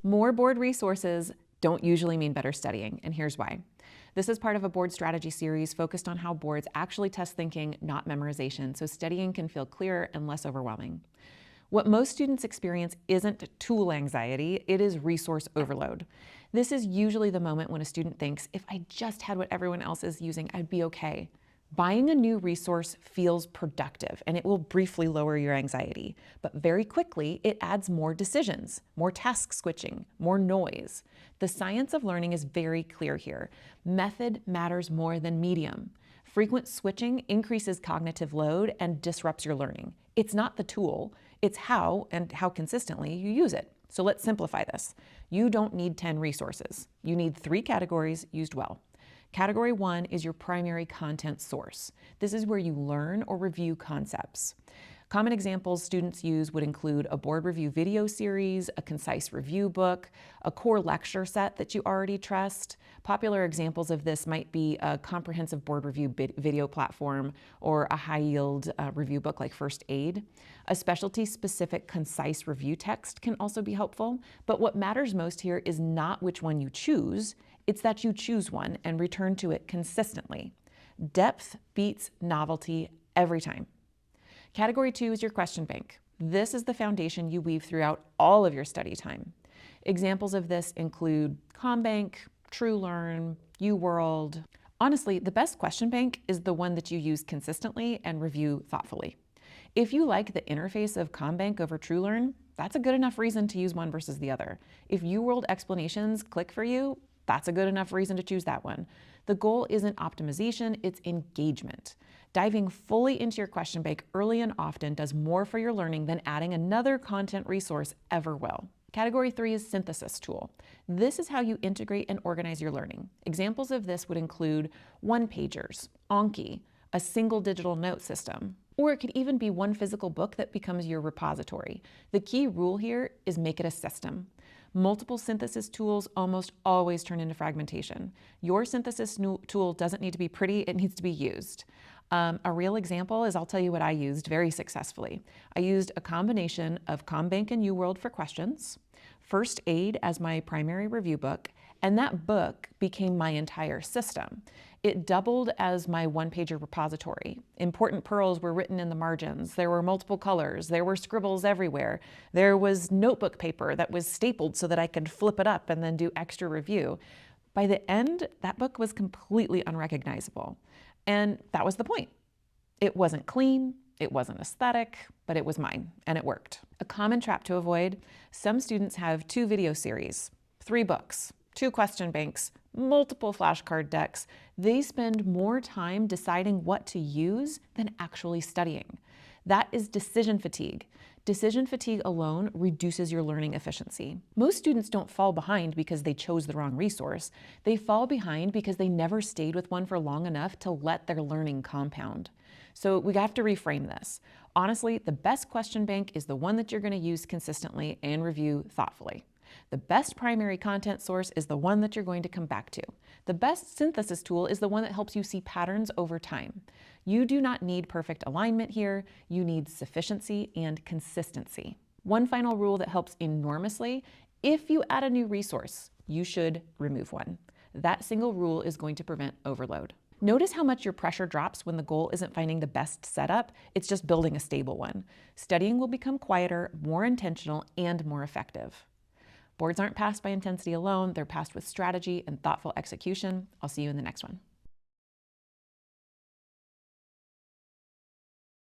More board resources don't usually mean better studying, and here's why. This is part of a board strategy series focused on how boards actually test thinking, not memorization, so studying can feel clearer and less overwhelming. What most students experience isn't tool anxiety, it is resource overload. This is usually the moment when a student thinks, if I just had what everyone else is using, I'd be okay. Buying a new resource feels productive and it will briefly lower your anxiety, but very quickly it adds more decisions, more task switching, more noise. The science of learning is very clear here. Method matters more than medium. Frequent switching increases cognitive load and disrupts your learning. It's not the tool, it's how and how consistently you use it. So let's simplify this. You don't need 10 resources. You need 3 categories used well. Category 1 is your primary content source. This is where you learn or review concepts. Common examples students use would include a board review video series, a concise review book, a core lecture set that you already trust. Popular examples of this might be a comprehensive board review video platform or a high-yield review book like First Aid. A specialty-specific concise review text can also be helpful, but what matters most here is not which one you choose, it's that you choose one and return to it consistently. Depth beats novelty every time. Category 2 is your question bank. This is the foundation you weave throughout all of your study time. Examples of this include ComBank, TrueLearn, UWorld. Honestly, the best question bank is the one that you use consistently and review thoughtfully. If you like the interface of ComBank over TrueLearn, that's a good enough reason to use one versus the other. If UWorld explanations click for you, that's a good enough reason to choose that one. The goal isn't optimization, it's engagement. Diving fully into your question bank early and often does more for your learning than adding another content resource ever will. Category 3 is synthesis tool. This is how you integrate and organize your learning. Examples of this would include one-pagers, Anki, a single digital note system, or it could even be one physical book that becomes your repository. The key rule here is make it a system. Multiple synthesis tools almost always turn into fragmentation. Your synthesis tool doesn't need to be pretty, it needs to be used. A real example is I'll tell you what I used very successfully. I used a combination of ComBank and UWorld for questions, First Aid as my primary review book, and that book became my entire system. It doubled as my one-pager repository. Important pearls were written in the margins. There were multiple colors. There were scribbles everywhere. There was notebook paper that was stapled so that I could flip it up and then do extra review. By the end, that book was completely unrecognizable. And that was the point. It wasn't clean, it wasn't aesthetic, but it was mine, and it worked. A common trap to avoid: some students have 2 video series, 3 books, 2 question banks, multiple flashcard decks. They spend more time deciding what to use than actually studying. That is decision fatigue. Decision fatigue alone reduces your learning efficiency. Most students don't fall behind because they chose the wrong resource. They fall behind because they never stayed with one for long enough to let their learning compound. So we have to reframe this. Honestly, the best question bank is the one that you're going to use consistently and review thoughtfully. The best primary content source is the one that you're going to come back to. The best synthesis tool is the one that helps you see patterns over time. You do not need perfect alignment here. You need sufficiency and consistency. One final rule that helps enormously: if you add a new resource, you should remove one. That single rule is going to prevent overload. Notice how much your pressure drops when the goal isn't finding the best setup, it's just building a stable one. Studying will become quieter, more intentional, and more effective. Boards aren't passed by intensity alone, they're passed with strategy and thoughtful execution. I'll see you in the next one.